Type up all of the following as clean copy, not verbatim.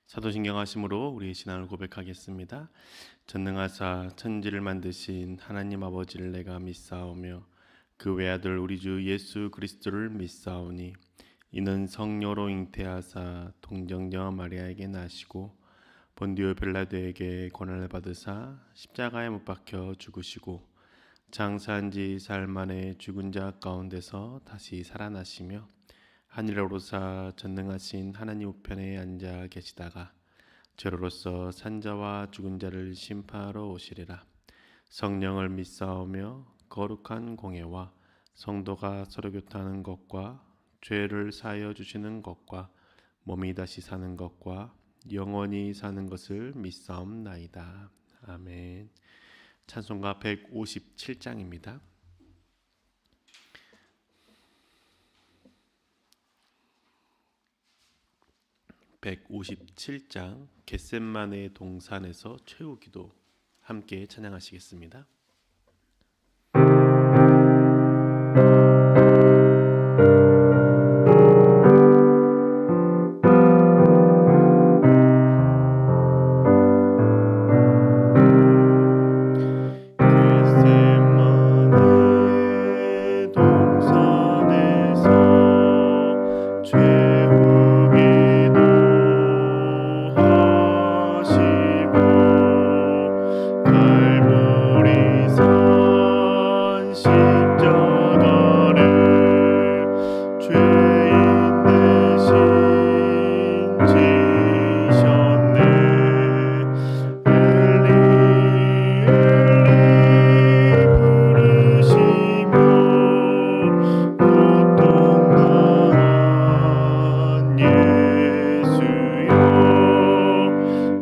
사도신경하심으로 우리의 신앙을 고백하겠습니다. 전능하사 천지를 만드신 하나님 아버지를 내가 믿사오며 그 외아들 우리 주 예수 그리스도를 믿사오니 이는 성령으로 잉태하사 동정녀 마리아에게 나시고 본디오 빌라도에게 고난을 받으사 십자가에 못 박혀 죽으시고 장사한 지 사흘 만에 죽은 자 가운데서 다시 살아나시며 하늘에 오르사 전능하신 하나님 우편에 앉아 계시다가 죄로로서 산자와 죽은 자를 심판하러 오시리라. 성령을 믿사오며 거룩한 공예와 성도가 서로 교통하는 것과 죄를 사하여 주시는 것과 몸이 다시 사는 것과 영원히 사는 것을 믿사옵나이다. 아멘. 찬송가 157장입니다. 157장 겟셋마네 동산에서 최후 기도 함께 찬양하시겠습니다. 겟셋마네 동산에서 최후 기도하시고 갈보리산 십자가를 죄인 대신 지셨네. 엘리 엘리 부르시며 고통당한 예수여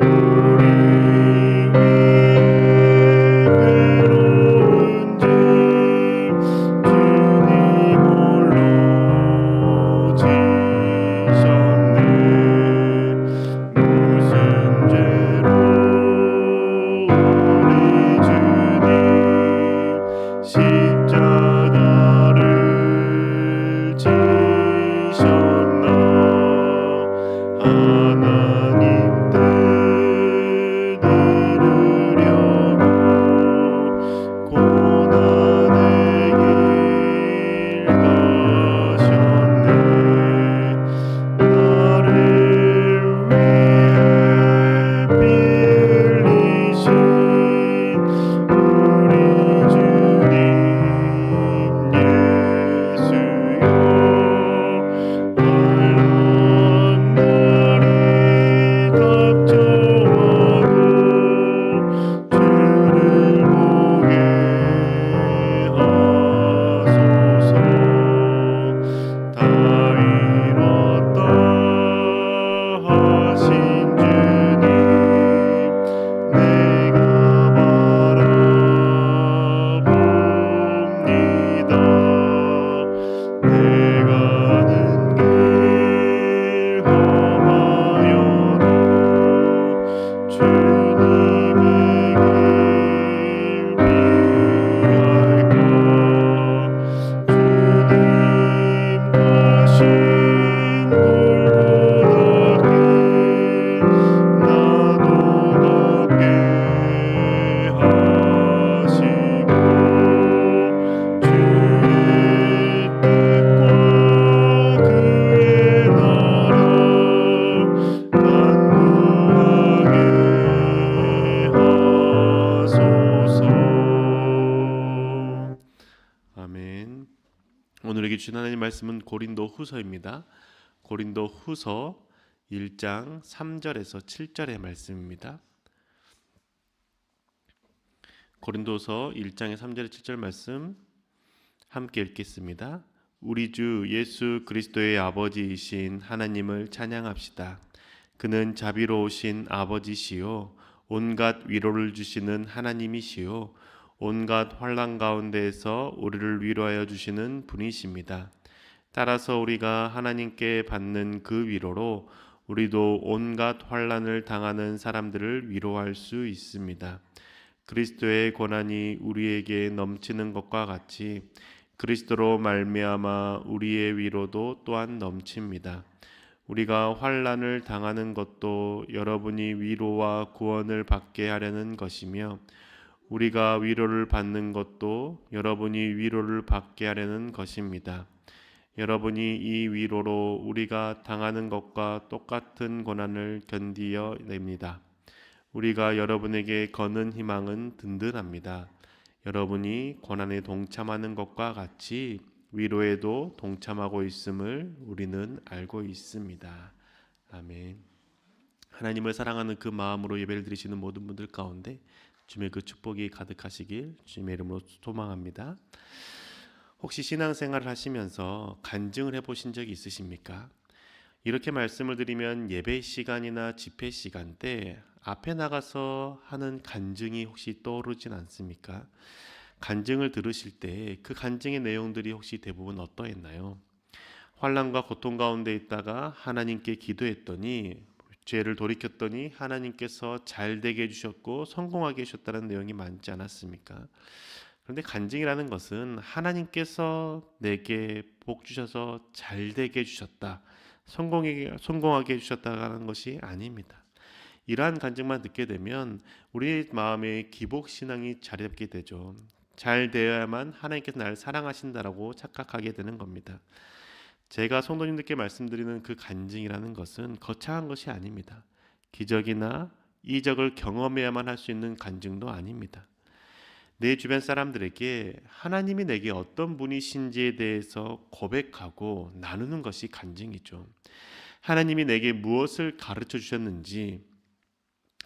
우리 위에 괴로운 짐 주님 홀로 지셨네. 무슨 죄로 우리 주님 십자가를 지셨나. 하나님 뜻 이루려고 고난의 길 가셨네. 나를 위해 빌리신 우리 주님 예수여 알람날이 닥쳐와도 주를 보게 하소서. 다 이뤘다 하신 주님 내가 바라봅니다. 내가 가는 길 험하여도 주님의 길 비할까. 주님 가신 골고다 길 나도 걷게 하시고 주의 뜻과 그의 나라 간구하게 하소서. 아멘. 오늘에게 주신 하나님 말씀은 고린도 후서입니다. 고린도 후서 1장 3절에서 7절의 말씀입니다. 고린도서 1장의 3절에 7절 말씀 함께 읽겠습니다. 우리 주 예수 그리스도의 아버지이신 하나님을 찬양합시다. 그는 자비로우신 아버지시요 온갖 위로를 주시는 하나님이시요 온갖 환난 가운데에서 우리를 위로하여 주시는 분이십니다. 따라서 우리가 하나님께 받는 그 위로로 우리도 온갖 환난을 당하는 사람들을 위로할 수 있습니다. 그리스도의 고난이 우리에게 넘치는 것과 같이 그리스도로 말미암아 우리의 위로도 또한 넘칩니다. 우리가 환난을 당하는 것도 여러분이 위로와 구원을 받게 하려는 것이며 우리가 위로를 받는 것도 여러분이 위로를 받게 하려는 것입니다. 여러분이 이 위로로 우리가 당하는 것과 똑같은 고난을 견디어 냅니다. 우리가 여러분에게 거는 희망은 든든합니다. 여러분이 고난에 동참하는 것과 같이 위로에도 동참하고 있음을 우리는 알고 있습니다. 아멘. 하나님을 사랑하는 그 마음으로 예배를 드리시는 모든 분들 가운데 주님의 그 축복이 가득하시길 주님의 이름으로 소망합니다. 혹시 신앙생활을 하시면서 간증을 해보신 적이 있으십니까? 이렇게 말씀을 드리면 예배 시간이나 집회 시간 때 앞에 나가서 하는 간증이 혹시 떠오르진 않습니까? 간증을 들으실 때 그 간증의 내용들이 혹시 대부분 어떠했나요? 환난과 고통 가운데 있다가 하나님께 기도했더니 죄를 돌이켰더니 하나님께서 잘 되게 해주셨고 성공하게 해주셨다는 내용이 많지 않았습니까? 그런데 간증이라는 것은 하나님께서 내게 복 주셔서 잘 되게 해주셨다, 성공하게 해주셨다는 것이 아닙니다. 이러한 간증만 듣게 되면 우리 마음에 기복신앙이 자리 잡게 되죠. 잘 되어야만 하나님께서 나를 사랑하신다라고 착각하게 되는 겁니다. 제가 성도님들께 말씀드리는 그 간증이라는 것은 거창한 것이 아닙니다. 기적이나 이적을 경험해야만 할 수 있는 간증도 아닙니다. 내 주변 사람들에게 하나님이 내게 어떤 분이신지에 대해서 고백하고 나누는 것이 간증이죠. 하나님이 내게 무엇을 가르쳐 주셨는지,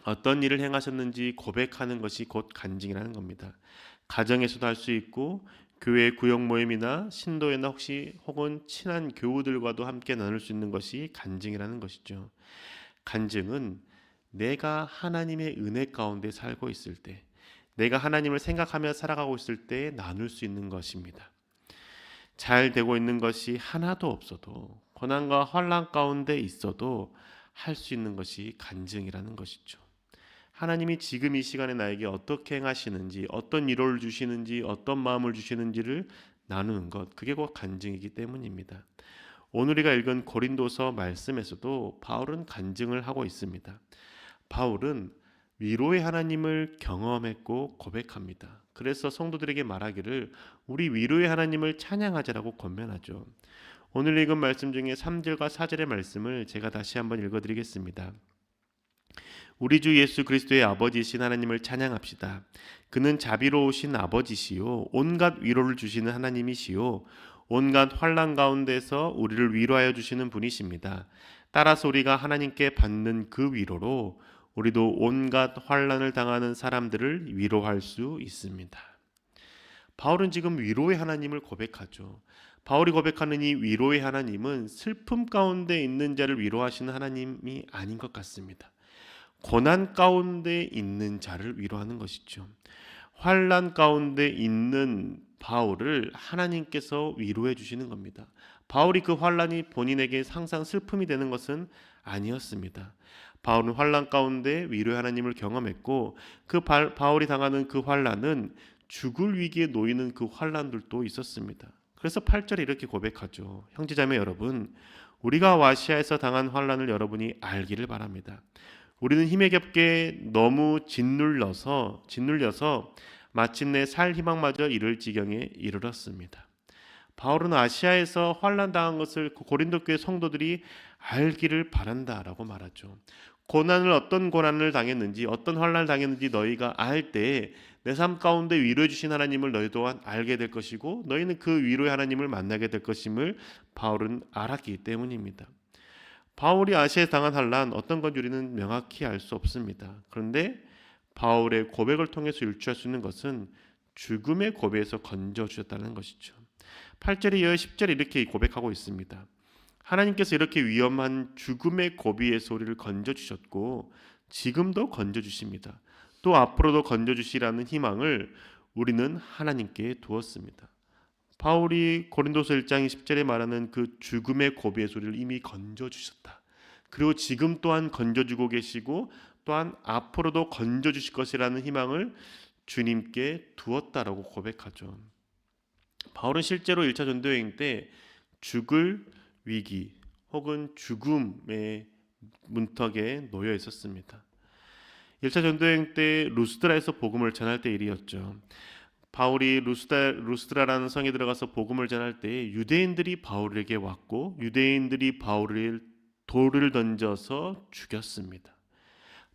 어떤 일을 행하셨는지 고백하는 것이 곧 간증이라는 겁니다. 가정에서도 할 수 있고 교회 구역 모임이나 신도회나 혹은 친한 교우들과도 함께 나눌 수 있는 것이 간증이라는 것이죠. 간증은 내가 하나님의 은혜 가운데 살고 있을 때, 내가 하나님을 생각하며 살아가고 있을 때 나눌 수 있는 것입니다. 잘 되고 있는 것이 하나도 없어도, 고난과 환난 가운데 있어도 할 수 있는 것이 간증이라는 것이죠. 하나님이 지금 이 시간에 나에게 어떻게 행하시는지, 어떤 위로를 주시는지, 어떤 마음을 주시는지를 나누는 것, 그게 곧 간증이기 때문입니다. 오늘 우리가 읽은 고린도서 말씀에서도 바울은 간증을 하고 있습니다. 바울은 위로의 하나님을 경험했고 고백합니다. 그래서 성도들에게 말하기를 우리 위로의 하나님을 찬양하자라고 권면하죠. 오늘 읽은 말씀 중에 3절과 4절의 말씀을 제가 다시 한번 읽어드리겠습니다. 우리 주 예수 그리스도의 아버지이신 하나님을 찬양합시다. 그는 자비로우신 아버지시요 온갖 위로를 주시는 하나님이시요 온갖 환난 가운데서 우리를 위로하여 주시는 분이십니다. 따라서 우리가 하나님께 받는 그 위로로 우리도 온갖 환난을 당하는 사람들을 위로할 수 있습니다. 바울은 지금 위로의 하나님을 고백하죠. 바울이 고백하는 이 위로의 하나님은 슬픔 가운데 있는 자를 위로하시는 하나님이 아닌 것 같습니다. 고난 가운데 있는 자를 위로하는 것이죠. 환난 가운데 있는 바울을 하나님께서 위로해 주시는 겁니다. 바울이 그 환난이 본인에게 항상 슬픔이 되는 것은 아니었습니다. 바울은 환난 가운데 위로의 하나님을 경험했고 그 바울이 당하는 그 환난은 죽을 위기에 놓이는 그 환난들도 있었습니다. 그래서 8절에 이렇게 고백하죠. 형제자매 여러분, 우리가 와시아에서 당한 환난을 여러분이 알기를 바랍니다. 우리는 힘에 겹게 너무 짓눌려서 마침내 살 희망마저 잃을 지경에 이르렀습니다. 바울은 아시아에서 환난 당한 것을 고린도 교회 성도들이 알기를 바란다라고 말하죠. 어떤 고난을 당했는지, 어떤 환난을 당했는지 너희가 알 때 내 삶 가운데 위로해 주신 하나님을 너희 또한 알게 될 것이고 너희는 그 위로의 하나님을 만나게 될 것임을 바울은 알았기 때문입니다. 바울이 아시아에 당한 환난 어떤 건지 우리는 명확히 알 수 없습니다. 그런데 바울의 고백을 통해서 일추할 수 있는 것은 죽음의 고비에서 건져주셨다는 것이죠. 8절에 이어 10절에 이렇게 고백하고 있습니다. 하나님께서 이렇게 위험한 죽음의 고비에서 우리를 건져주셨고 지금도 건져주십니다. 또 앞으로도 건져주시라는 희망을 우리는 하나님께 두었습니다. 바울이 고린도서 1장 10절에 말하는 그 죽음의 고비에서 우리를 이미 건져주셨다. 그리고 지금 또한 건져주고 계시고 또한 앞으로도 건져주실 것이라는 희망을 주님께 두었다라고 고백하죠. 바울은 실제로 1차 전도여행 때 죽을 위기, 혹은 죽음의 문턱에 놓여 있었습니다. 1차 전도여행 때 루스드라에서 복음을 전할 때 일이었죠. 바울이 루스드라라는 성에 들어가서 복음을 전할 때 유대인들이 바울에게 왔고 유대인들이 바울을 돌을 던져서 죽였습니다.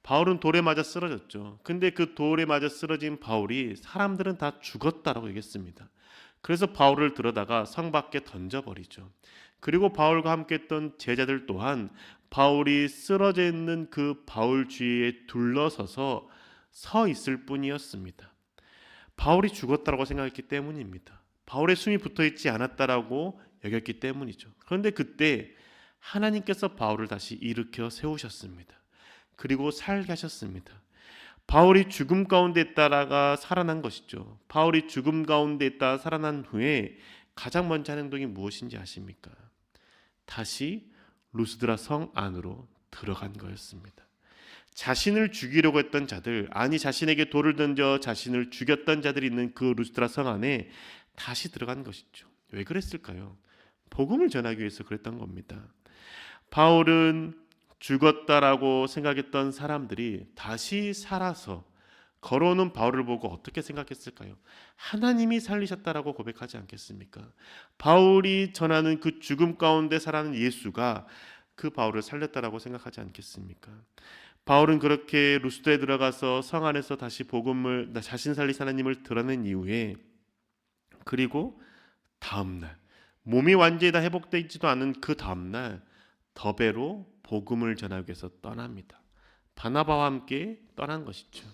바울은 돌에 맞아 쓰러졌죠. 근데 그 돌에 맞아 쓰러진 바울이 사람들은 다 죽었다라고 얘기했습니다. 그래서 바울을 들어다가 성 밖에 던져버리죠. 그리고 바울과 함께 했던 제자들 또한 바울이 쓰러져 있는 그 바울 주위에 둘러서서 서 있을 뿐이었습니다. 바울이 죽었다고 생각했기 때문입니다. 바울의 숨이 붙어있지 않았다라고 여겼기 때문이죠. 그런데 그때 하나님께서 바울을 다시 일으켜 세우셨습니다. 그리고 살게 하셨습니다. 바울이 죽음 가운데 있다가 살아난 것이죠. 바울이 죽음 가운데 있다 살아난 후에 가장 먼저 한 행동이 무엇인지 아십니까? 다시 루스드라 성 안으로 들어간 거였습니다. 자신을 죽이려고 했던 자들, 아니 자신에게 돌을 던져 자신을 죽였던 자들이 있는 그 루스드라 성 안에 다시 들어간 것이죠. 왜 그랬을까요? 복음을 전하기 위해서 그랬던 겁니다. 바울은 죽었다라고 생각했던 사람들이 다시 살아서 걸어오는 바울을 보고 어떻게 생각했을까요? 하나님이 살리셨다라고 고백하지 않겠습니까? 바울이 전하는 그 죽음 가운데 살아는 예수가 그 바울을 살렸다라고 생각하지 않겠습니까? 바울은 그렇게 루스드라에 들어가서 성 안에서 다시 복음을 자신 살리신 하나님을 드러낸 이후에 그리고 다음날 몸이 완전히 다 회복되지도 않은 그 다음날 더베로 복음을 전하기 위해서 떠납니다. 바나바와 함께 떠난 것이죠.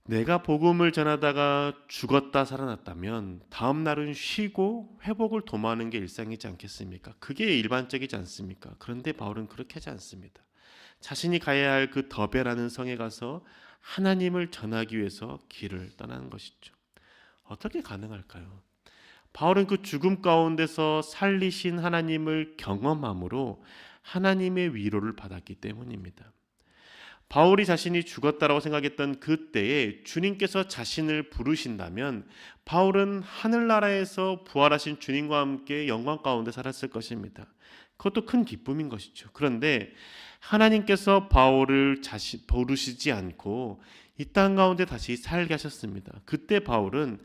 내가 복음을 전하다가 죽었다 살아났다면 다음 날은 쉬고 회복을 도모하는 게 일상이지 않겠습니까? 그게 일반적이지 않습니까? 그런데 바울은 그렇게 하지 않습니다. 자신이 가야 할 그 더베라는 성에 가서 하나님을 전하기 위해서 길을 떠나는 것이죠. 어떻게 가능할까요? 바울은 그 죽음 가운데서 살리신 하나님을 경험함으로 하나님의 위로를 받았기 때문입니다. 바울이 자신이 죽었다라고 생각했던 그때에 주님께서 자신을 부르신다면 바울은 하늘나라에서 부활하신 주님과 함께 영광 가운데 살았을 것입니다. 그것도 큰 기쁨인 것이죠. 그런데 하나님께서 바울을 부르시지 않고 이 땅 가운데 다시 살게 하셨습니다. 그때 바울은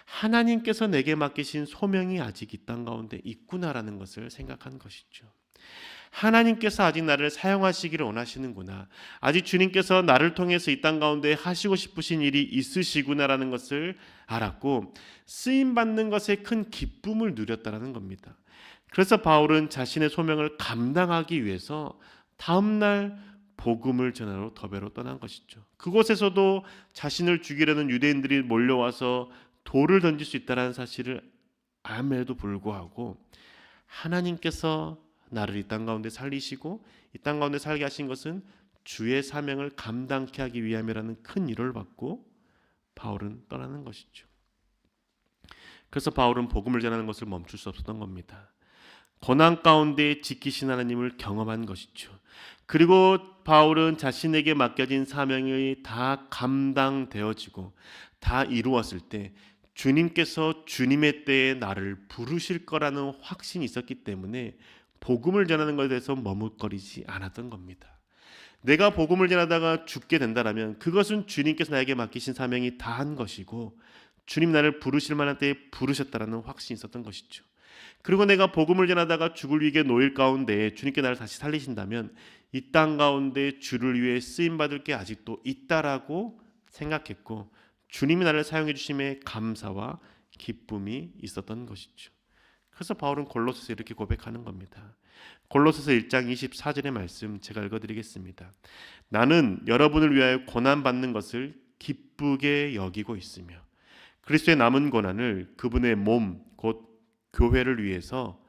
하나님께서 내게 맡기신 소명이 아직 이 땅 가운데 있구나라는 것을 생각한 것이죠. 하나님께서 아직 나를 사용하시기를 원하시는구나. 아직 주님께서 나를 통해서 이 땅 가운데 하시고 싶으신 일이 있으시구나라는 것을 알았고 쓰임받는 것에 큰 기쁨을 누렸다는 겁니다. 그래서 바울은 자신의 소명을 감당하기 위해서 다음날 복음을 전하러 더베로 떠난 것이죠. 그곳에서도 자신을 죽이려는 유대인들이 몰려와서 돌을 던질 수 있다는 사실을 알면에도 불구하고 하나님께서 나를 이 땅 가운데 살리시고 이 땅 가운데 살게 하신 것은 주의 사명을 감당케 하기 위함이라는 큰 위로를 받고 바울은 떠나는 것이죠. 그래서 바울은 복음을 전하는 것을 멈출 수 없었던 겁니다. 고난 가운데 지키신 하나님을 경험한 것이죠. 그리고 바울은 자신에게 맡겨진 사명이 다 감당되어지고 다 이루었을 때 주님께서 주님의 때에 나를 부르실 거라는 확신이 있었기 때문에 복음을 전하는 것에 대해서 머뭇거리지 않았던 겁니다. 내가 복음을 전하다가 죽게 된다면 그것은 주님께서 나에게 맡기신 사명이 다한 것이고 주님 나를 부르실 만한 때에 부르셨다라는 확신이 있었던 것이죠. 그리고 내가 복음을 전하다가 죽을 위기에 놓일 가운데 주님께 나를 다시 살리신다면 이 땅 가운데 주를 위해 쓰임받을 게 아직도 있다라고 생각했고 주님이 나를 사용해 주심에 감사와 기쁨이 있었던 것이죠. 그래서 바울은 골로새서 이렇게 고백하는 겁니다. 골로새서 1장 24절의 말씀 제가 읽어드리겠습니다. 나는 여러분을 위하여 고난받는 것을 기쁘게 여기고 있으며 그리스도의 남은 고난을 그분의 몸 곧 교회를 위해서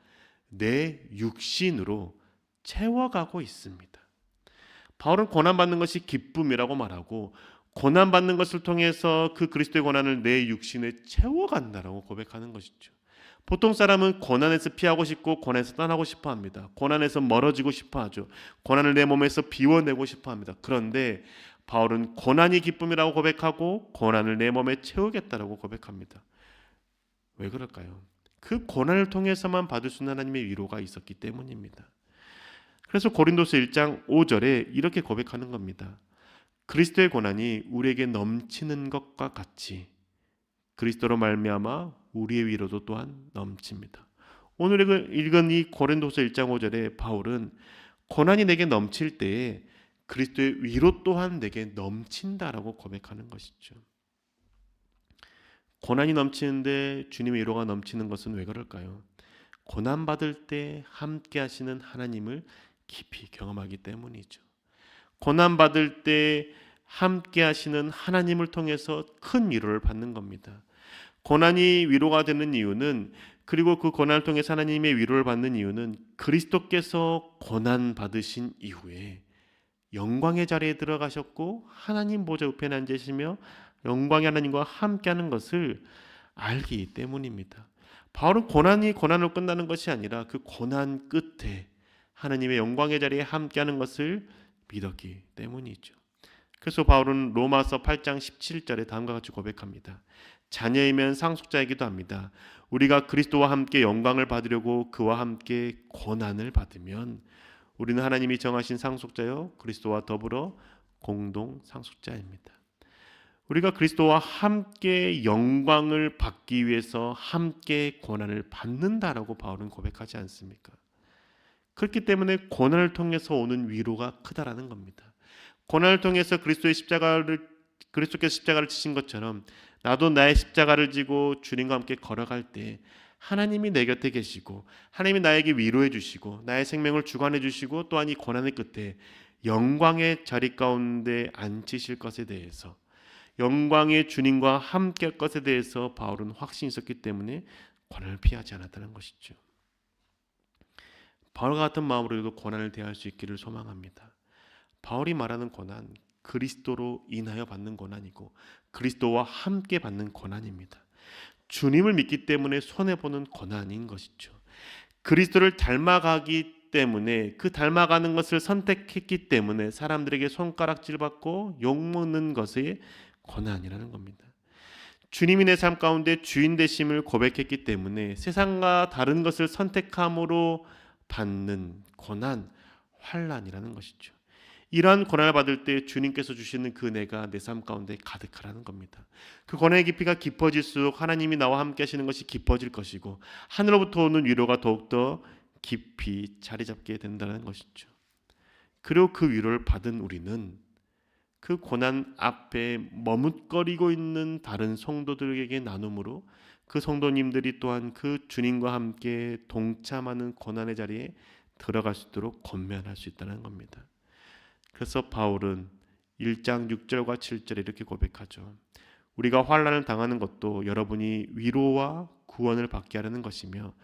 내 육신으로 채워가고 있습니다. 바울은 고난받는 것이 기쁨이라고 말하고 고난받는 것을 통해서 그 그리스도의 고난을 내 육신에 채워간다라고 고백하는 것이죠. 보통 사람은 고난에서 피하고 싶고 고난에서 떠나고 싶어 합니다. 고난에서 멀어지고 싶어 하죠. 고난을 내 몸에서 비워내고 싶어 합니다. 그런데 바울은 고난이 기쁨이라고 고백하고 고난을 내 몸에 채우겠다라고 고백합니다. 왜 그럴까요? 그 고난을 통해서만 받을 수 있는 하나님의 위로가 있었기 때문입니다. 그래서 고린도서 1장 5절에 이렇게 고백하는 겁니다. 그리스도의 고난이 우리에게 넘치는 것과 같이 그리스도로 말미암아 우리의 위로도 또한 넘칩니다. 오늘 읽은 이 고린도서 1장 5절에 바울은 고난이 내게 넘칠 때에 그리스도의 위로 또한 내게 넘친다라고 고백하는 것이죠. 고난이 넘치는데 주님의 위로가 넘치는 것은 왜 그럴까요? 고난받을 때 함께 하시는 하나님을 깊이 경험하기 때문이죠. 고난받을 때 함께 하시는 하나님을 통해서 큰 위로를 받는 겁니다. 고난이 위로가 되는 이유는, 그리고 그 고난을 통해서 하나님의 위로를 받는 이유는 그리스도께서 고난 받으신 이후에 영광의 자리에 들어가셨고 하나님 보좌 우편에 앉으시며 영광의 하나님과 함께하는 것을 알기 때문입니다. 바울은 고난이 고난으로 끝나는 것이 아니라 그 고난 끝에 하나님의 영광의 자리에 함께하는 것을 믿었기 때문이죠. 그래서 바울은 로마서 8장 17절에 다음과 같이 고백합니다. 자녀이면 상속자이기도 합니다. 우리가 그리스도와 함께 영광을 받으려고 그와 함께 고난을 받으면 우리는 하나님이 정하신 상속자요 그리스도와 더불어 공동 상속자입니다. 우리가 그리스도와 함께 영광을 받기 위해서 함께 고난을 받는다라고 바울은 고백하지 않습니까? 그렇기 때문에 고난을 통해서 오는 위로가 크다라는 겁니다. 고난을 통해서 그리스도께서 십자가를 지신 것처럼 나도 나의 십자가를 지고 주님과 함께 걸어갈 때 하나님이 내 곁에 계시고 하나님이 나에게 위로해 주시고 나의 생명을 주관해 주시고 또한 이 고난의 끝에 영광의 자리 가운데 앉히실 것에 대해서, 영광의 주님과 함께 할 것에 대해서 바울은 확신이 있었기 때문에 고난을 피하지 않았다는 것이죠. 바울과 같은 마음으로도 고난을 대할 수 있기를 소망합니다. 바울이 말하는 고난, 그리스도로 인하여 받는 고난이고 그리스도와 함께 받는 고난입니다. 주님을 믿기 때문에 손해보는 고난인 것이죠. 그리스도를 닮아가기 때문에, 그 닮아가는 것을 선택했기 때문에 사람들에게 손가락질 받고 욕먹는 것의 고난이라는 겁니다. 주님이 내 삶 가운데 주인 되심을 고백했기 때문에 세상과 다른 것을 선택함으로 받는 고난, 환난이라는 것이죠. 이러한 고난을 받을 때 주님께서 주시는 그 은혜가 내 삶 가운데 가득하라는 겁니다. 그 고난의 깊이가 깊어질수록 하나님이 나와 함께 하시는 것이 깊어질 것이고 하늘로부터 오는 위로가 더욱더 깊이 자리 잡게 된다는 것이죠. 그리고 그 위로를 받은 우리는 그 고난 앞에 머뭇거리고 있는 다른 성도들에게 나눔으로 그 성도님들이 또한 그 주님과 함께 동참하는 고난의 자리에 들어갈 수 있도록 권면할 수 있다는 겁니다. 그래서 바울은 1장 6절과 7절에 이렇게 고백하죠. 우리가 환난을 당하는 것도 여러분이 위로와 구원을 받게 하려는 것이며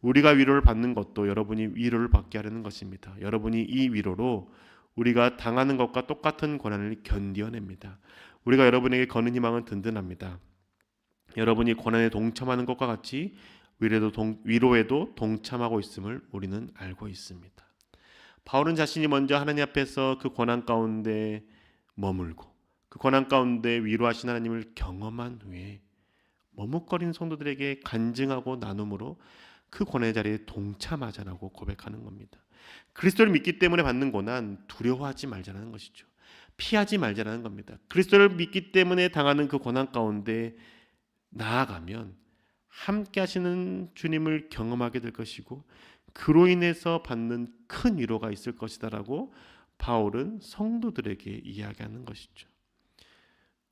우리가 위로를 받는 것도 여러분이 위로를 받게 하려는 것입니다. 여러분이 이 위로로 우리가 당하는 것과 똑같은 고난을 견디어냅니다. 우리가 여러분에게 거는 희망은 든든합니다. 여러분이 고난에 동참하는 것과 같이 위로에도 동참하고 있음을 우리는 알고 있습니다. 바울은 자신이 먼저 하나님 앞에서 그 고난 가운데 머물고 그 고난 가운데 위로하신 하나님을 경험한 후에 머뭇거리는 성도들에게 간증하고 나눔으로 그 고난의 자리에 동참하자라고 고백하는 겁니다. 그리스도를 믿기 때문에 받는 고난 두려워하지 말자는 것이죠. 피하지 말자는 겁니다. 그리스도를 믿기 때문에 당하는 그 고난 가운데 나아가면 함께 하시는 주님을 경험하게 될 것이고 그로 인해서 받는 큰 위로가 있을 것이다라고 바울은 성도들에게 이야기하는 것이죠.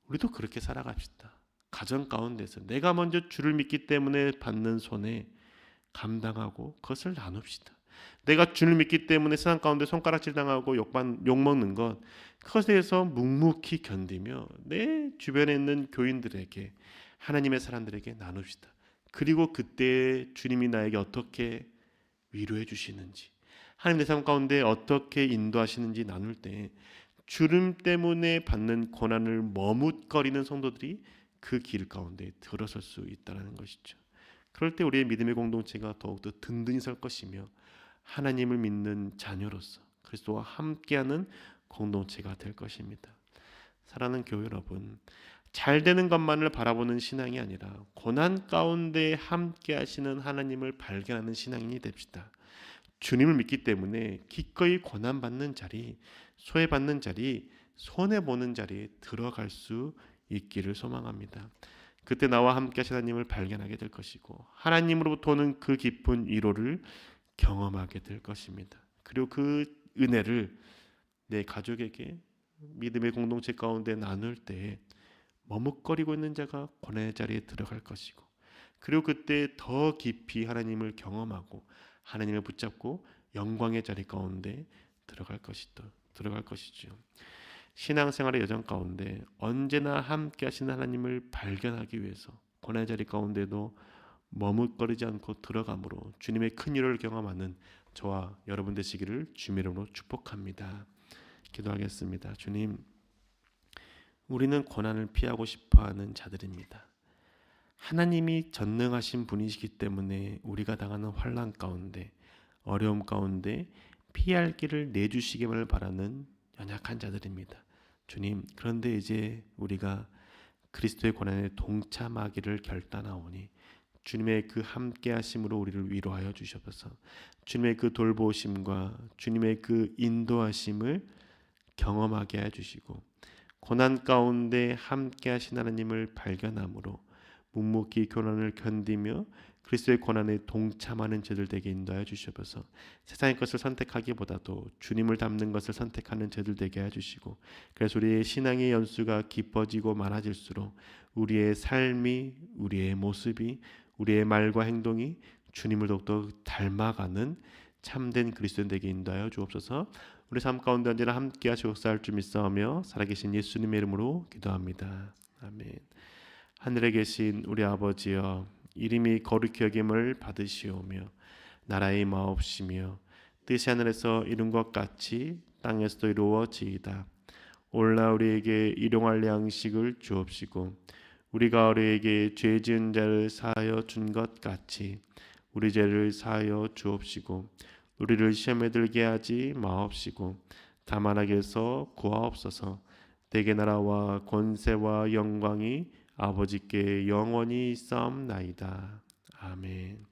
우리도 그렇게 살아갑시다. 가정 가운데서 내가 먼저 주를 믿기 때문에 받는 손해 감당하고 그것을 나눕시다. 내가 주를 믿기 때문에 세상 가운데 손가락질 당하고 욕먹는 것, 그것에 대해서 묵묵히 견디며 내 주변에 있는 교인들에게, 하나님의 사람들에게 나눕시다. 그리고 그때 주님이 나에게 어떻게 위로해 주시는지, 하나님 내 삶 가운데 어떻게 인도하시는지 나눌 때 주님 때문에 받는 고난을 머뭇거리는 성도들이 그 길 가운데 들어설 수 있다는 것이죠. 그럴 때 우리의 믿음의 공동체가 더욱더 든든히 설 것이며 하나님을 믿는 자녀로서 그리스도와 함께하는 공동체가 될 것입니다. 사랑하는 교회 여러분, 잘 되는 것만을 바라보는 신앙이 아니라 고난 가운데 함께 하시는 하나님을 발견하는 신앙인이 됩시다. 주님을 믿기 때문에 기꺼이 고난받는 자리, 소외받는 자리, 손해보는 자리에 들어갈 수 있기를 소망합니다. 그때 나와 함께 하신 하나님을 발견하게 될 것이고 하나님으로부터 오는 그 깊은 위로를 경험하게 될 것입니다. 그리고 그 은혜를 내 가족에게 믿음의 공동체 가운데 나눌 때 머뭇거리고 있는 자가 고난의 자리에 들어갈 것이고 그리고 그때 더 깊이 하나님을 경험하고 하나님을 붙잡고 영광의 자리 가운데 들어갈 것이죠. 신앙생활의 여정 가운데 언제나 함께 하시는 하나님을 발견하기 위해서 고난의 자리 가운데도 머뭇거리지 않고 들어감으로 주님의 큰 일을 경험하는 저와 여러분 되시기를 주님의 이름으로 축복합니다. 기도하겠습니다. 주님, 우리는 고난을 피하고 싶어하는 자들입니다. 하나님이 전능하신 분이시기 때문에 우리가 당하는 환난 가운데 어려움 가운데 피할 길을 내주시기만을 바라는 연약한 자들입니다. 주님, 그런데 이제 우리가 그리스도의 고난에 동참하기를 결단하오니 주님의 그 함께 하심으로 우리를 위로하여 주셔서 주님의 그 돌보심과 주님의 그 인도하심을 경험하게 해 주시고 고난 가운데 함께 하신 하나님을 발견함으로 묵묵히 고난을 견디며 그리스도의 고난에 동참하는 저들 되게 인도하여 주시옵소서. 세상의 것을 선택하기보다도 주님을 닮는 것을 선택하는 저들 되게 해주시고 그래서 우리의 신앙의 연수가 깊어지고 많아질수록 우리의 삶이 우리의 모습이 우리의 말과 행동이 주님을 더욱더 닮아가는 참된 그리스도인 되게 인도하여 주옵소서. 우리 삶 가운데 언제나 함께 하시고 역사할 줄 믿사오며 살아계신 예수님의 이름으로 기도합니다. 아멘. 하늘에 계신 우리 아버지여, 이름이 거룩히 여김을 받으시오며 나라의 마옵시며 뜻이 하늘에서 이룬 것 같이 땅에서도 이루어지이다. 오늘날 우리에게 일용할 양식을 주옵시고 우리가 우리에게 죄 지은 자를 사하여 준 것 같이 우리 죄를 사하여 주옵시고 우리를 시험에 들게 하지 마옵시고 다만 악에서 구하옵소서. 대개 나라와 권세와 영광이 아버지께 영원히 있사옵나이다. 아멘.